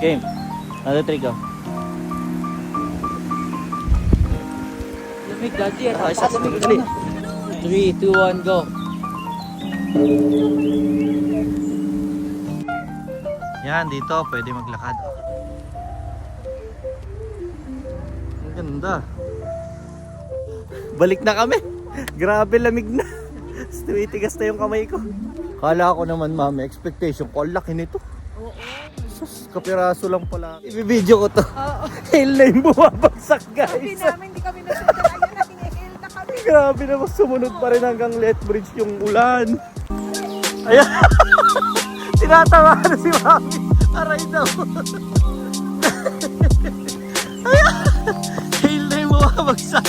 Game. Another trick oh. Lamig, daddy. Isa sa dali. 3, 2, 1, go. Yan, dito pwede maglakad. Ang ganda. Balik na kami. Grabe, lamig na. Tumitigas na yung kamay ko. Kala ko naman, mami, expectation ko, ang laki nito. Oo. Sus, kapiraso lang pala. I-video ko to. Hail na yung bumabagsak, Sabi guys. namin, hindi kami nasundan. Ayun, nag-inhale na kami. Grabe naman, sumunod pa rin hanggang Lethbridge yung ulan. Ayan. Tinatawa na si mami. Aray daw. Ayan. Hail na yung bumabagsak.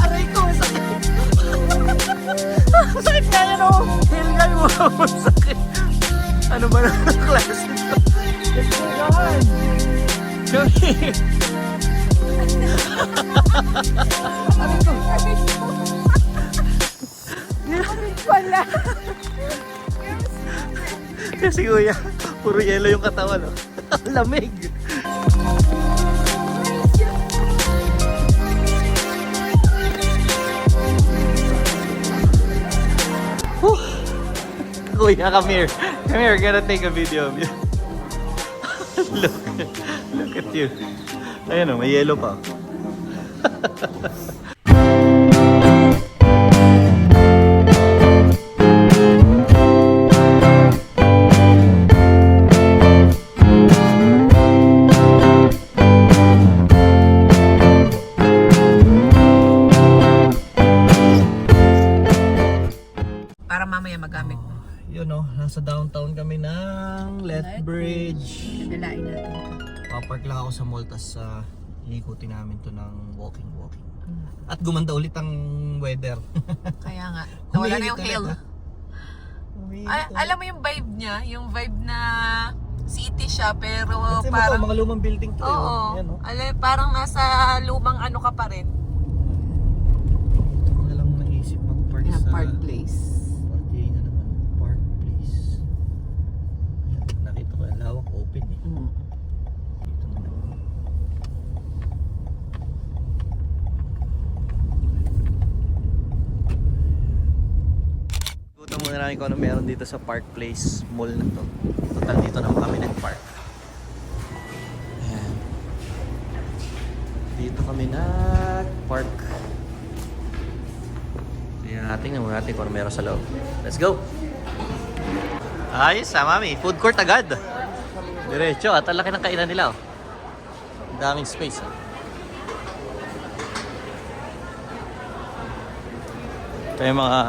Aray ko, masakit. Masakit nga yan o. Hail nga yung bumabagsak. Ano ba na class nito? Let's go naman. Joey. Wala. Kasi kuya, puro yelo yung katawan. Oh. Lamig. Whew. Kuya, come here. Come here, gonna take a video of you. Look at you. Ayan o, may yelo pa. Para mamaya magamit mo. Yun o, nasa downtown kami ng Lethbridge. Nalain natin ito. Papark lang ako sa mall, tas iikutin namin to ng walking. At gumanda ulit ang weather. Kaya nga. Nawala na yung Umiinit hail. ulit, Ay, alam mo yung vibe niya? Yung vibe na city siya pero Kasi parang... mga lumang building to. Oo. Yan, oh. Alam, parang nasa lumang ano ka pa rin. Ito ko na lang naisip mag-park sa... Place. Okay na naman. Park Place. Ayan, nakita ko yung lawak open eh. Dito naman. Ikutan muna namin kung ano meron dito sa Park Place Mall na to. Total dito naman kami nag-park. Ayan. Dito kami nag-park. Tingnan mo natin kung ano meron sa loob. Let's go! Ayos mami. Food court agad. Diretso at ang laki ng kainan nila. Oh. Ang daming space. Oh. Ito yung mga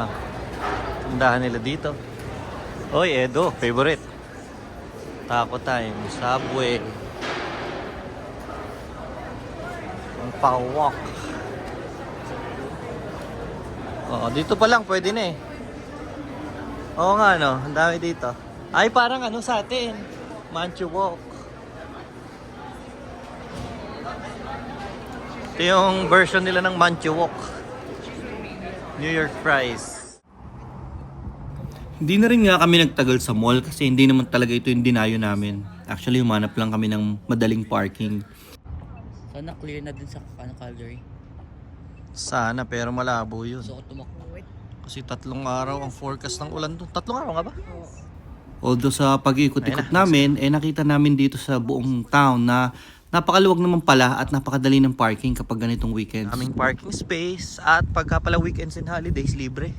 tindahan nila dito. Oy, Edo. Favorite. Taco Time. Subway. Ang pawak. Oo, dito pa lang pwede na eh. Oo nga no, ang dami dito. Ay parang ano sa atin, Manchu Walk. Ito yung version nila ng Manchu Walk. New York fries. Hindi na rin nga kami nagtagal sa mall kasi hindi naman talaga ito yung dinayo namin. Actually, humanap lang kami ng madaling parking. Sana clear na din sa Calgary. Sana, pero malabo yun. Gusto ko tumakbo. Kasi 3 araw ang forecast ng ulan doon. 3 araw nga ba? Although sa pag-ikot-ikot namin, nakita namin dito sa buong town na napakaluwag naman pala at napakadali ng parking kapag ganitong weekends. Aming parking space at pagka pala weekends and holidays, libre.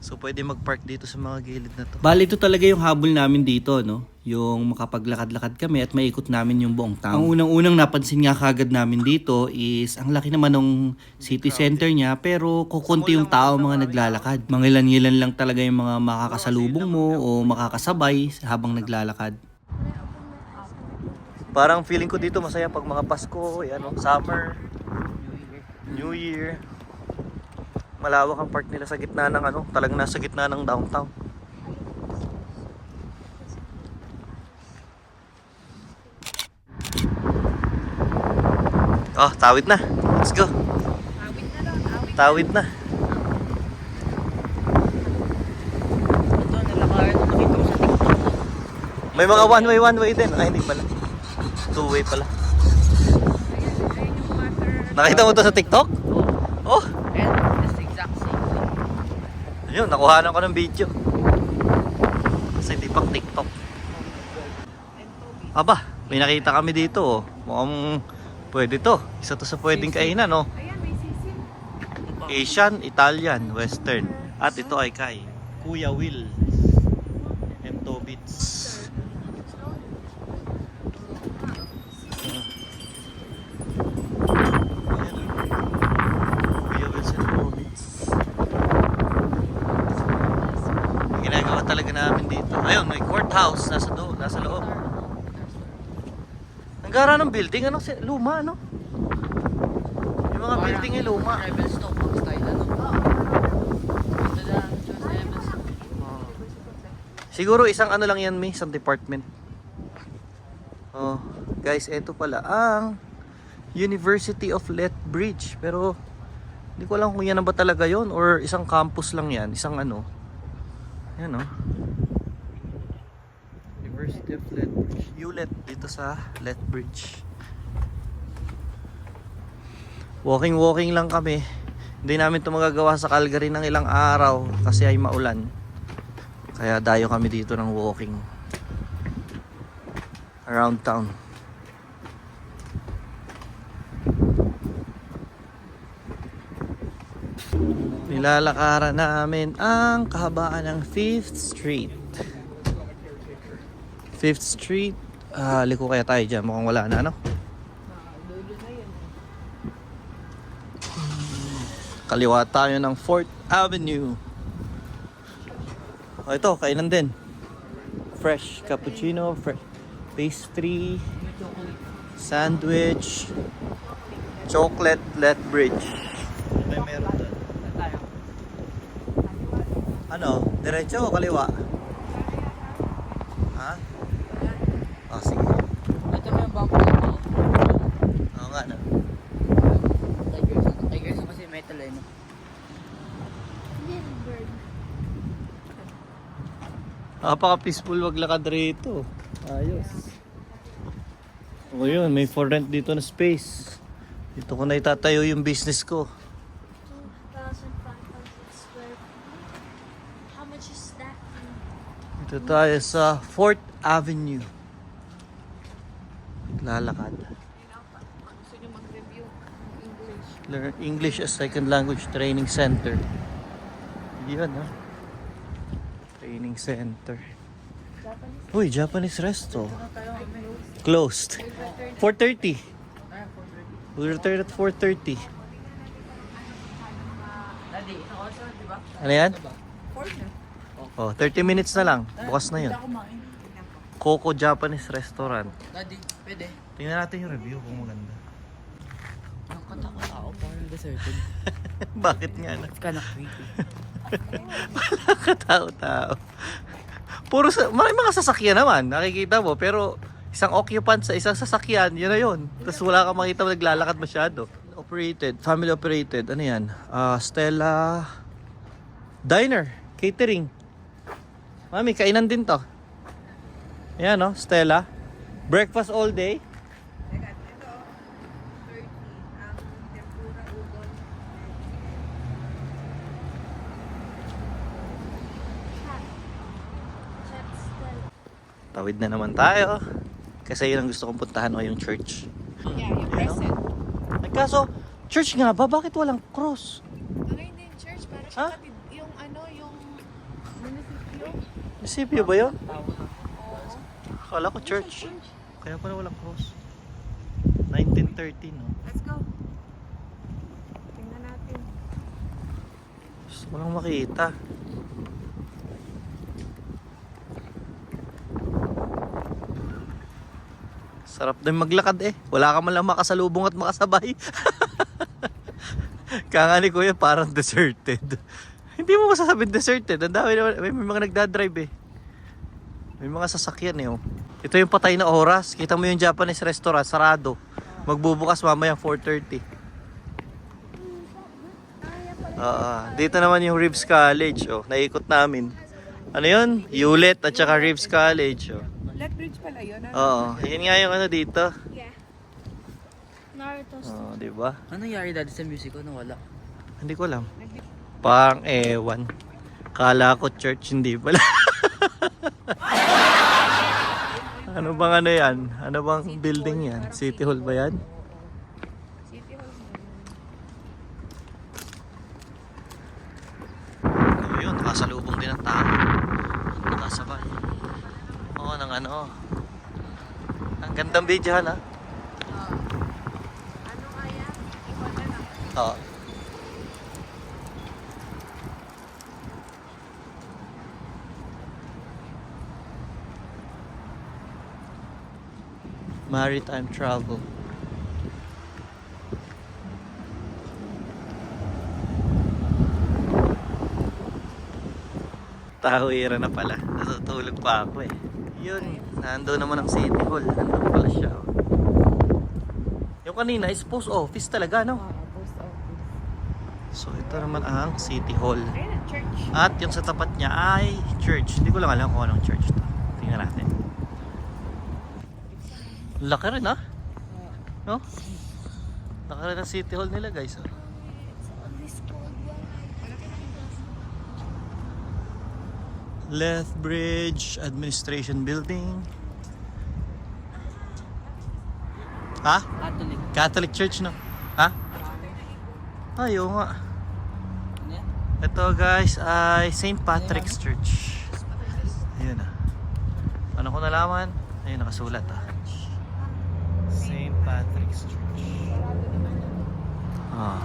So pwede mag-park dito sa mga gilid na to. Bali, ito talaga yung habol namin dito, no? Yung makapaglakad-lakad kami at maikot namin yung buong town. Ang unang-unang napansin nga kagad namin dito is ang laki naman ng city center niya, pero kukunti yung tao mga naglalakad. Mangilan-ngilan lang talaga yung mga makakasalubong mo o makakasabay habang naglalakad. Parang feeling ko dito masaya pag mga Pasko, summer, New Year. Malawak ang park nila sa gitna ng talagang nasa gitna ng downtown. Oh, tawid na. Let's go. Tawid na. May mga one way din. Ay, hindi pala. Two way pala. Nakita mo to sa TikTok? Oh! And this exact same thing. Ayun, nakuhanan ko ng video. Kasi di pang TikTok. Aba, may nakita kami dito oh. Mukhang pwede to. Isa to sa pwedeng kainan oh. Ayan, may sisim. Asian, Italian, Western. At ito ay kay Kuya Will. M2 Beats. Kuya Will sa M2 Beats. Ginagawa talaga namin dito. Ayun, may courthouse nasa loob. Ang gara ng building, ano? Luma, ano? Yung mga building ay luma. Revelstoke, pang style, ano? Ito lang, Diyos Revelstoke. Siguro isang ano lang yan, isang department. Oh, guys, eto pala ang University of Lethbridge. Pero hindi ko alam kung yan na ba talaga yon or isang campus lang yan, isang ano. Yan oh. University of Lethbridge. ULET dito sa Lethbridge. Walking lang kami. Hindi namin ito magagawa sa Calgary ng ilang araw kasi ay maulan. Kaya dayo kami dito ng walking around town. Nilalakaran namin ang kahabaan ng 5th Street. 5th Street. Liko kaya tayo dyan. Mukhang wala na, ano? Kaliwa tayo ng 4th Avenue. Oh, ito, kainan din. Fresh cappuccino, fresh pastry, sandwich, chocolate Lethbridge. May meron doon. Ano? Diretso o kaliwa? Ha? Ah, sige. Ito na yung bangko na ito. Oo nga na. Tigers kasi metal eh, no? Napaka-peaceful maglakad rito. Ayos. O yun, may for rent dito na space. Dito ko na itatayo yung business ko. 2,500 square feet. How much is that? Dito tayo sa 4th Avenue. Lalakad. Gusto nyo mag-review ng English? Learn English as Second Language Training Center. Yan ha. Training Center. Uy, Japanese resto. Closed. 4:30. We'll return at 4:30. Daddy, isang oras na, di ba? Ano yan? 4 na. Oh, 30 minutes na lang. Bukas na yun. Hindi ako kumain. Coco Japanese Restaurant. Daddy, pwede. Tingnan natin yung review kung maganda. Ang katao, parang deserted. Bakit nga na? It's kinda creepy. Katao-tao. Puro may mga sasakyan naman, nakikita mo, pero isang occupant sa isang sasakyan, yun na yun. Tapos wala kang makita mo naglalakad masyado. Operated, family operated, ano yan? Stella Diner, catering. Mami, kainan din to. Ayan no, Stella. Breakfast all day. Teka, ito, 30. Ang tempura udon. Tawid na naman tayo. Kasi yun ang gusto kong puntahan o yung church. Yeah, yung Ayan, no? crescent. Ay, kaso, church nga ba? Bakit walang cross? Ano hindi yung church? Para Ha? siya yung ano, yung munisipyo. Munisipyo ba yun? Oo. Akala ko church. Kaya pala walang cross. 1913, no? Let's go. Tingnan natin. Gusto ko lang makita. Sarap din maglakad eh. Wala ka man lang makasalubong at makasabay. Kaya nga ni Kuya parang deserted. Hindi mo masasabing deserted. Ang dami naman, may mga nagdadrive eh. May mga sasakyan eh. Oh. Ito yung patay na oras. Kita mo yung Japanese restaurant, sarado. Magbubukas mamaya 4:30. Dito naman yung Reeves College. Oh. Naikot namin. Ano yun? ULET at saka Reeves College. Oh. Lethbridge pala yun. Ano? Oo, yun nga yung ano dito. Yeah. Naruto's Oo, di ba? Ano nangyari dati sa music ko? Nawala. Hindi ko alam. Pang ewan. Kala ko church, hindi pala. Ano bang ano yan? Ano bang building yan? City Hall ba yan? City Hall. Ayun, nakasalubong din ang tao. Nakasabay. Oo, ng ano. Ang gandang videohan ha. Ano kaya? Ikaw na lang. Oo. Maritime travel. Tahuira na pala. Natutulog pa ako eh. Yun, nando naman ang City Hall. Nandun pala siya. Oh. Yung kanina is post office talaga, no? Post office. So ito naman ang City Hall. Ayun na, church. At yung sa tapat niya ay church. Hindi ko lang alam kung anong church to. Tingnan natin. Laki rin ha? No? Laki rin ang City Hall nila guys. Oh. It's always cold one. Lethbridge Administration Building. Ha? Catholic. Catholic Church no? Ha? Ayaw nga. Ano yan? Ito guys ay St. Patrick's Church. Ayun ah. Ano ko nalaman? Ayun nakasulat ah. St. Patrick's Church. Ah.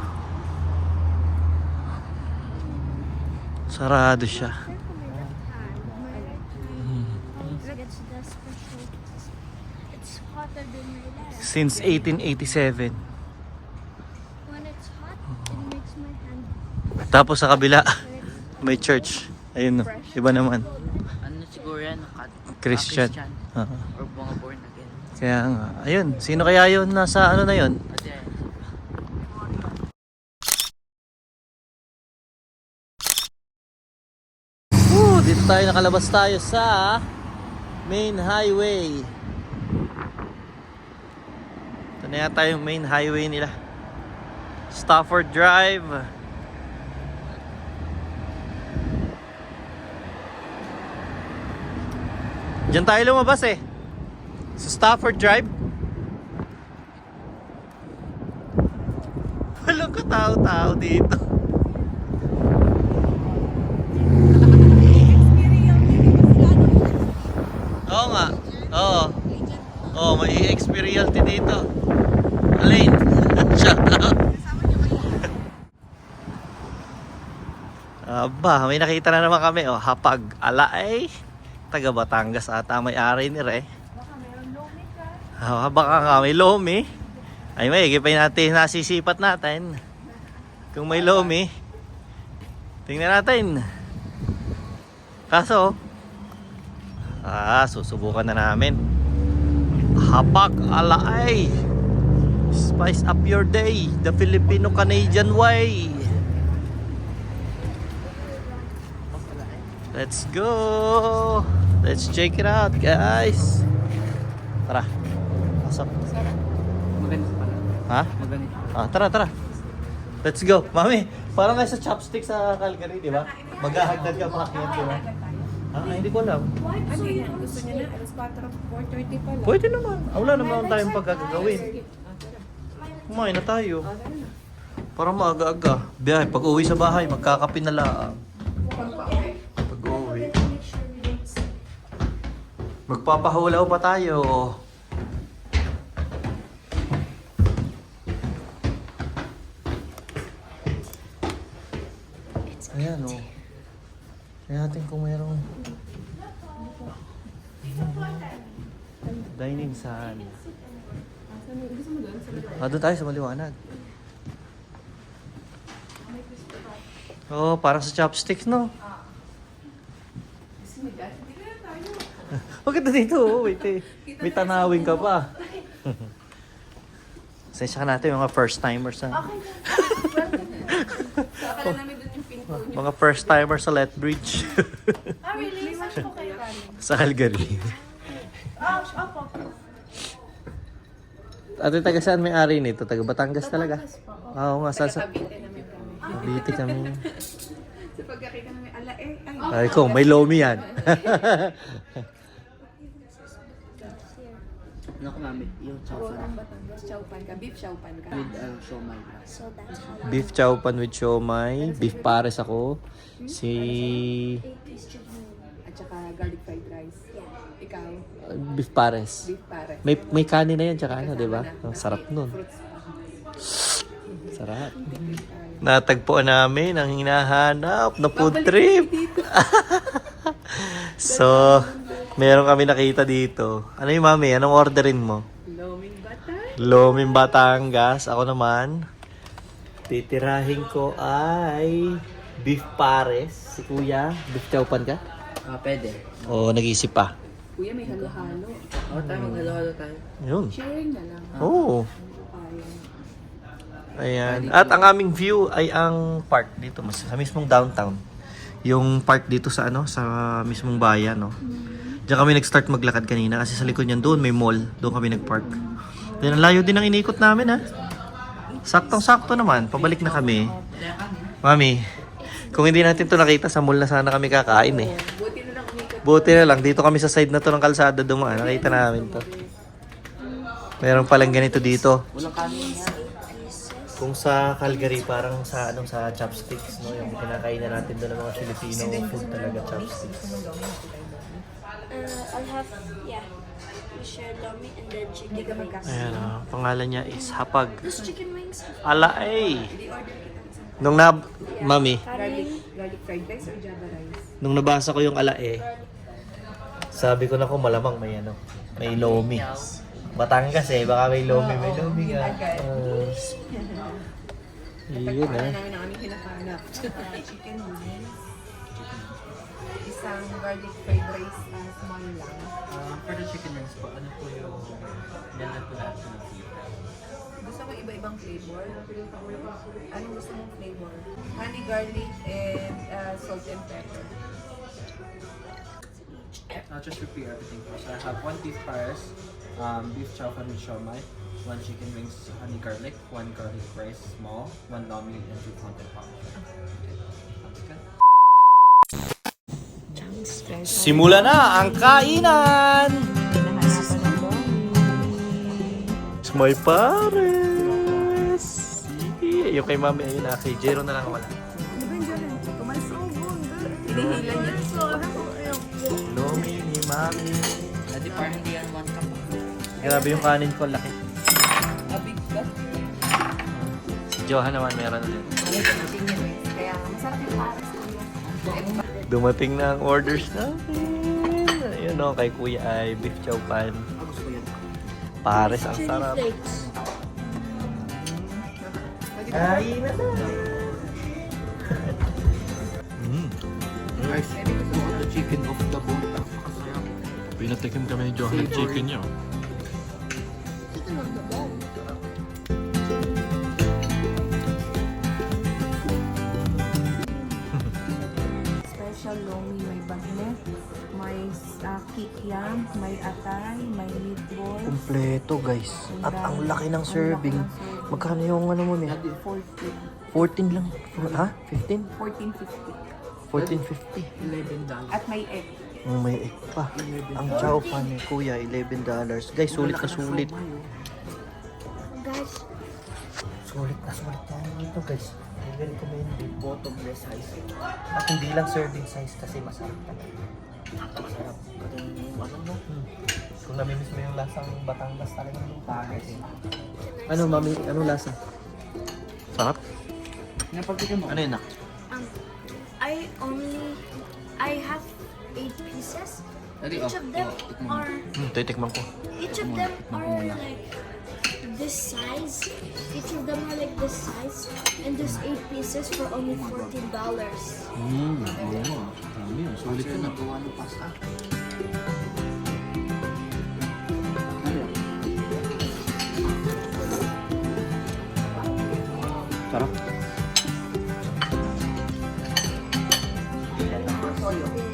Sarado siya. It's the special. It's hotter than my life. Since 1887. When it's hot, it makes my hand. Tapos sa kabila may church. Ayun no. Iba naman. Ano siguro yan? Christian. Ah. Or mga born again. Kaya nga. Ayun. Sino kaya yun nasa ano na yun? Kasi Dito tayo nakalabas tayo sa main highway. Ito na yata yung main highway nila. Stafford Drive. Diyan tayo lumabas eh. Sa Stafford Drive. Walang katao-tao dito. Oo nga. Oo. Oo, may experience dito. Alain. Shout out. Aba, may nakita na naman kami. Oh, Hapag Alay. Taga Batangas ata may-ari ni Re. Baka mayroon lomi ka. Baka nga may lomi. Ay, may higit pa natin nasisipat natin. Kung may lomi. Tingnan natin. Kaso, susubukan na namin. Hapag Alay. Spice up your day. The Filipino-Canadian way. Let's go. Let's check it out, guys. Tara. Pasok. maganda pala. Ha? Maganda. Tara. Let's go. Mami, parang nga sa chopstick sa Calgary, di ba? Maghahagdag ka makakyat, di ba? Hindi ko alam. Ano yan? Gusto niya na? Alas 4:30 pala. Pwede naman. Wala naman tayong pagkagawin. Kumain na tayo. Para maaga-aga. Biyahe, pag uwi sa bahay, magkakape na lang. Pag uwi. Magpapahulaw pa tayo. Ayan o. Kaya natin kung mayroong dining saan. Doon tayo sa maliwanag. Oo, parang sa chopsticks, no? Huwag ka dito, wait eh. May tanawin ka pa. Sensya ka natin mga first timers ha. Akala namin doon yung pinto niyo. Mga first timers sa Lethbridge. Really? Saan po kayo galing? Sa Calgary. Ate, taga saan may ari nito? Taga Batangas talaga? Oo nga, sa Cavite namin kami. Cavite kami. Sa pagkakita namin, Ay ko, may lomi yan. Ano ko mami? Yung chowpan. Batangas, chowpan ka. Beef chowpan ka. With siomay. So that's how Beef chowpan with siomay. Beef pares ako. Si... 8-piece chicken. At saka garlic fried rice. Yeah. Ikaw, beef pares. beef pare. May kanin na yan, tsaka ano, di ba? Ang sarap nun. Fruits. Sarap. Natagpuan namin ang hinahanap na food trip. So, meron kami nakita dito. Ano yung mami? Anong orderin mo? Loming batay. Loming Batangas. Ako naman, titirahin ko ay beef pares. Si kuya, beef chowpan ka? Pwede. O, nag-isip pa. Kuya, may halo-halo. Tayo maghalo-halo tayo. Yun. Sharing na lang. Oo. Ayan. At ang aming view ay ang park dito, sa mismong downtown. Yung park dito sa sa mismong bayan, no. Diyan kami nag-start maglakad kanina kasi sa likod niyan doon may mall. Doon kami nag-park. Then ang layo din ang inikot namin, ha. Saktong-sakto naman. Pabalik na kami. Mami, kung hindi natin to nakita, sa mall na sana kami kakain, eh. Buti na lang umikot. Buti na lang, dito kami sa side na to ng kalsada dumaan. Nakita namin to. Meron palang ganito dito. Walang kanin yan. Kung sa Calgary, parang sa sa chopsticks, no? Yung kinakain na natin doon ng mga Filipino food talaga, chopsticks. I'll have, yeah. We share lomi and then chicken wings. Ayan, pangalan niya is Hapag. This chicken wings, Alaay! I-order kita. Mami, Garlic fried rice or java rice? nung nabasa ko yung alae, sabi ko na malamang may lomi. Batangas baka may lomi nga. Yun Ano namin ang aming hinahanap. Chicken wings. Isang garlic fried rice, small lang. For the chicken wings po, ano po yung nilalag po natin ng flavor? Gusto mo iba-ibang flavor? Anong gusto mong flavor? Honey, garlic, and salt and pepper. I'll just repeat everything first. I have 1 beef pares, beef chowpan with siomai, 1 chicken wings, honey garlic, 1 garlic rice small, 1 lomi, and 2 content pop. Simula na ang kainan! My pares! Yung kay mami, ayun na. Kay Jero na lang wala. Hinihilan niya. Lomi ni mami. Adi parang hindi yan 1 cup. Grabe yung kanin ko, laki. Big cup. Si Johan naman meron din. Kaya masarap yung pares. Dumating na ang orders namin. Ayun o, kay kuya ay beef chowpan. Pares, ang chili sarap. flakes. Kain na na. Guys, the chicken of the bone. Napakasarap. Pinatikim kami ni Johan ng chicken niya. Chicken on the bone. Special lomi, may bagnet, may kikiam, may atay, may meatball. Kompleto guys. At ang laki ng serving. Magkano yung mo niya? 14. 14 lang. Ha? 15? 14.50. 14.50. $11. At may egg. May egg pa. Ang chow pan ni kuya, $11. Guys, sulit na sulit. Guys, Sulit na ito guys. I recommended bottomless size. At hindi lang serving size kasi masarap talaga. Masarap. Kung namimiss mo yung lasang Batangas talaga yung pares. Ano mami? Anong lasa? Sarap? Napagtikim mo. Ano yun nak? I have 8 pieces. Adi, Each of them are Titikman ko. like this size. Each of them are like this size, and there's 8 pieces for only $14. Sulit ko nagawa ng pasta. Sarap.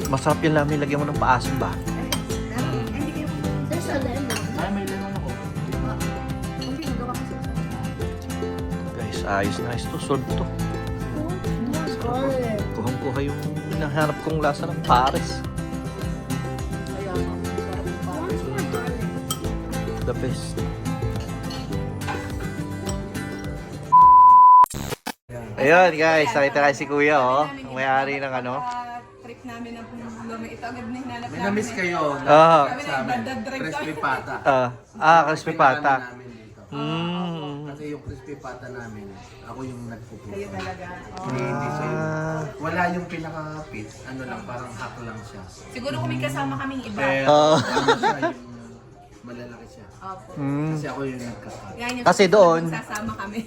Masarap yung lamin, lagyan mo ng paasim ba? There's a lemon. Ay, may lemon ako. Hindi ayos na ayos to. Solve to. Garlic. Kuhang-kuha yung hinahanap kong lasa ng pares. Kaya nga, sarap yung pa. Wants more garlic. The best. Ayun guys, nakita kayo si Kuya oh. Ang may-ari ng ano. Trip namin ng lumi. Ito agad na hinanap May na-miss kayo. Ah. Sa amin. Crispy pata. Crispy pata. namin dito. Kasi yung crispy pata namin, ako yung nagpuputo. Kayo talaga. Hindi siya yung, wala yung pinaka-pit, ano lang, parang hack lang siya. Siguro kung may kasama kaming iba. Pero, ano siya, yung malalaki siya. Opo. Kasi ako yung nagkakat. Yan yung Kasi doon, sasama kami.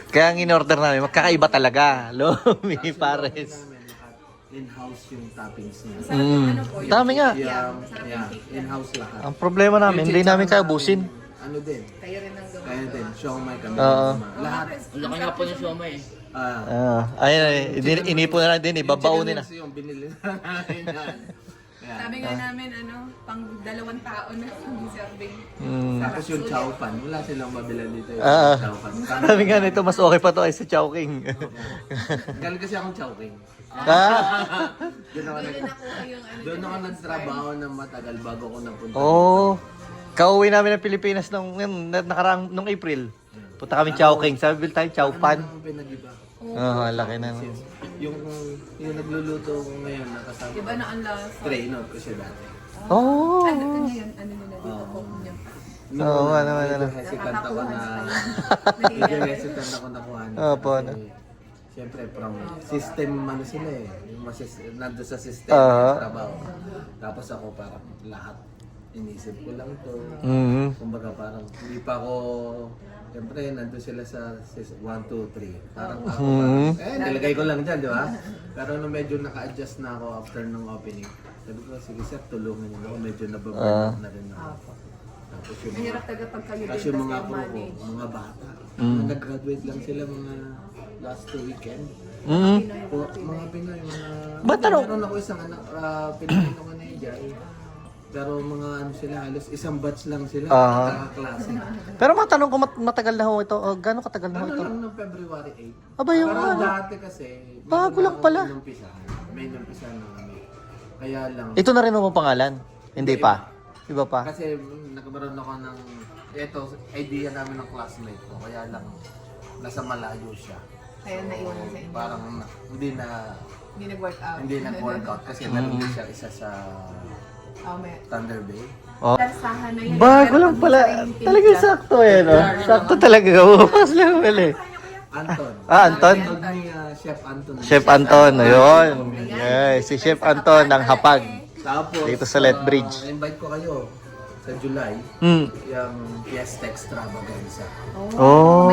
Kaya ang in-order namin, magkakaiba talaga. Lomi, pares. Namin, lahat in-house yung toppings niya. Sarap yung ano po. Yung Dami nga. In-house lahat. Ang problema namin, hindi namin kaya ubusin. Ano din, Kayo rin ang kaya din, siomay kami. Oo. Lahat. Laki nga po ng siomay eh. Ayun, inipon na lang din, ibabaunin na. Yung binili na namin yan. Kaya, Sabi nga namin, pang 2 tao na yung serving. tapos yung chow pan, wala silang mabilan dito yung Ah. chow pan. Sabi nga nito, mas okay pa to ay sa Chowking. Galing kasi akong chowking. Doon ako, Nakuha yung doon ako nagtrabaho ng matagal bago ako napunta. Oh, kauwi namin ng Pilipinas nung April. Punta kami Chowking. Sabi bil tayo, Chow Pan. Ano ang pinag-iba? Laki na. Yung nagluluto ko ngayon nakasama. Iba na ang lasa. Trainer ko siya dati. Oh. Ano yun? Ano nila dito po niyo? Oo, ano. Hesitant ako na medyo hesitant ako nakuha. Opo, ano. Siyempre, from system ano sila eh. Yung nandun sa system, trabaho. Tapos ako parang lahat inisip ko lang to. Kumbaga parang hindi pa ako, siyempre nandun sila sa 1, 2, 3. Parang ako parang, nilagay ko lang dyan, di ba? Pero nung medyo naka-adjust na ako after ng opening, sabi ko, sige sir, tulungan niyo ako. Medyo nababurn na rin ako. Tapos yung Mahirap talaga pag kayo tapos din yung kasi mga ang crew ko, manage. mga bata, mga nag-graduate lang sila mga last 2 weekend. Mga Pinoy, mga... Ba't ano? Meron ako isang anak, Pilipino ko na yun dyan. Pero mga ano sila, halos isang batch lang sila, klase. Pero matanong ko, matagal na ho ito. Gano'ng katagal na ho Ano ito? lang ng February 8. Aba, yung Pero ano. dati kasi, Bago lang pala. May numpisahan na kami. Kaya lang, Ito na rin ang pangalan? Hindi pa? Iba pa? kasi nagkaroon ako ng, ito, idea namin ng classmate ko. Kaya lang, nasa malayo siya. Kaya naiwan na sa inyo. Parang hindi nag-work out. hindi nag-workout kasi meron din siya isa sa May Thunder Bay. lansahan na yun. Bago lang pala. Talaga sakto eh, no? Sakto talaga. Bukas lang pala. Anton. Anton? Tinawag ni Chef Anton. Chef Anton, ayun. Yes, si Chef Anton ng Hapag. Tapos, Dito sa Lethbridge. invite ko kayo sa July, yung Fiesta Extravaganza. Oh,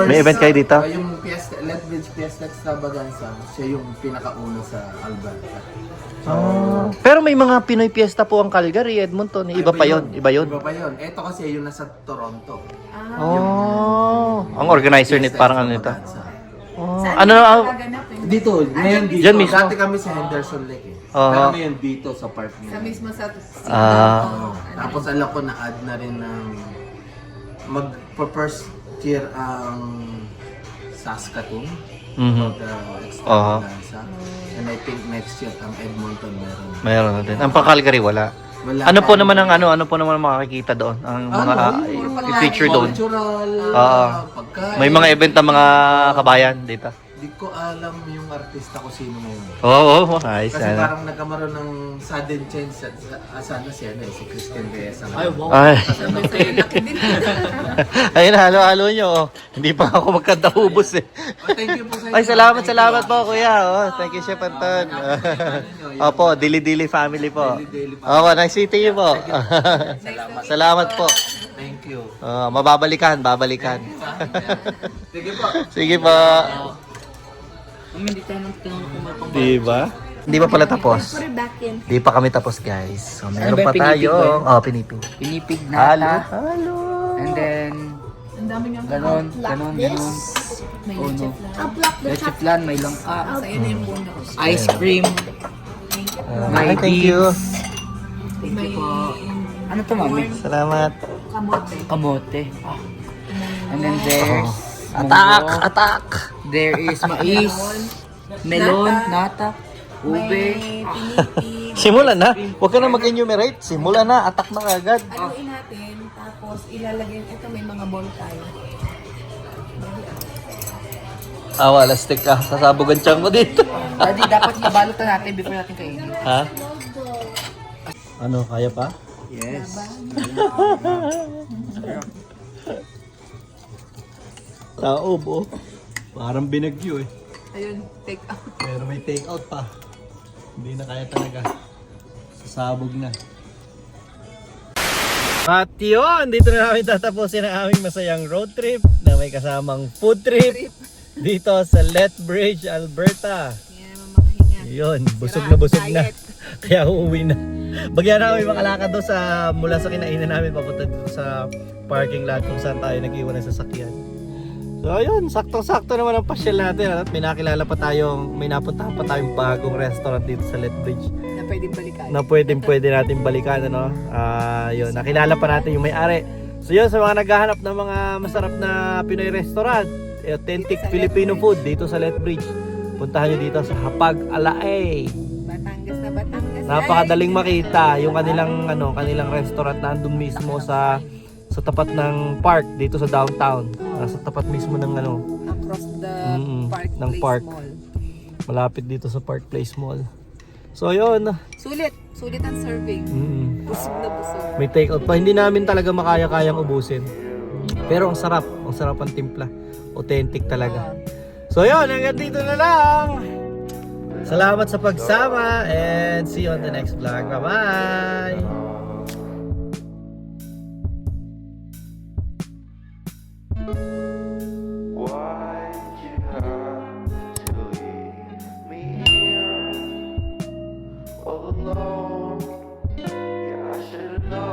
may event kayo dito? Yung Lethbridge Fiesta Extravaganza, siya yung pinakauna sa Alberta. Pero may mga Pinoy Fiesta po ang Calgary, Edmonton. Iba pa yon, iba yun. Iba pa yun. Ito kasi yung nasa Toronto. Ang organizer nito parang ano ito. Ano Dito, ngayon dito. Dyan mismo? Dati kami sa Henderson Lake eh. Pero ngayon dito sa park niya. Sa mismo sa Tapos alam ko na-add na rin ng mag-first year ang Saskatoon. Extravaganza. And I think next year ang Edmonton meron. Mayroon na din. Ang pang-Calgary wala. Wala Ano po pa. naman ang makakikita doon? Ang mga i-feature doon. Cultural, Ah. pagkain. May mga event ng mga kabayan dito. Di ko alam yung artista ko sino ngayon. Oo, nice. Kasi parang nagkamaroon ng sudden change sana si Christian Reyes. Ay, wow. Ay. laki din. Ayun, halo-halo nyo. Oh. Hindi pa ako magkandahubos eh. Thank you po sa inyo. Ay, salamat po kuya. Oh, thank you, Chef Anton. Opo, Dili-Dili family po. Dili-Dili Opo, nice meeting you po. Salamat po. Thank you. Babalikan. Sige po. Sige po. Hindi tayo nang tinanong kung may pang Diba? Hindi pa pala tapos. Put it back in. Di pa kami tapos guys. So, meron ba, pa pinipig ba tayo. yun? Pinipig. pinipig Halo. nata. Halo. And then, Ang dami niyang ganon, Block ganon, this. ganon. may Oh, no. chef lang. I'll block the Leche top. flan, may langka. Sa iyo na yung puno. Ice cream. May Thank you. beans. Thank you po. Ano to, mami? Salamat. Kamote. Kamote. And then there's Attack! munggo. Attack! There is mais, melon, nata, ube. May pinipig. Simulan na. Huwag ka na mag-enumerate. Simulan na. Attack na agad. Haluin natin, tapos ilalagay, ito may mga ball tayo. Wala stick ka. Sasabog ang tiyan mo dito. Daddy, dapat mabalot na natin before natin kainin. Ha? Ano, kaya pa? Yes. Taob, oh. Parang binagyo eh. Ayun, take out. Pero may take out pa. Hindi na kaya talaga. Sasabog na. At yun, dito na namin tatapusin ang aming masayang road trip na may kasamang food trip dito sa Lethbridge, Alberta. Yan naman makahinga. Yun, busog na busog na. Kaya uuwi na. Bagyan namin makalakad doon sa mula sa kinainan namin papunta dito sa parking lot kung saan tayo nag-iwan ng sasakyan. So ayun, saktong-sakto naman ang pasyal natin at may nakilala pa tayong, may napuntahan pa tayong bagong restaurant dito sa Lethbridge Na pwedeng balikan. na pwede natin balikan, ano. Yun, nakilala pa natin yung may-ari. So yun, sa mga naghahanap ng mga masarap na Pinoy restaurant, authentic Filipino food dito sa Lethbridge, puntahan nyo dito sa Hapag Alaay. Batangas na Batangas. Napakadaling makita yung kanilang restaurant na andun mismo sa tapat ng park dito sa downtown. Nasa tapat mismo ng Across the Park ng Place park. Mall. Malapit dito sa Park Place Mall. So yun. Sulit ang serving. Busog na busog. May take out pa. Hindi namin talaga makaya-kayang ubusin. Pero ang sarap ang timpla. Authentic talaga. So yun, hanggang dito na lang. Salamat sa pagsama and see you on the next vlog. Bye-bye!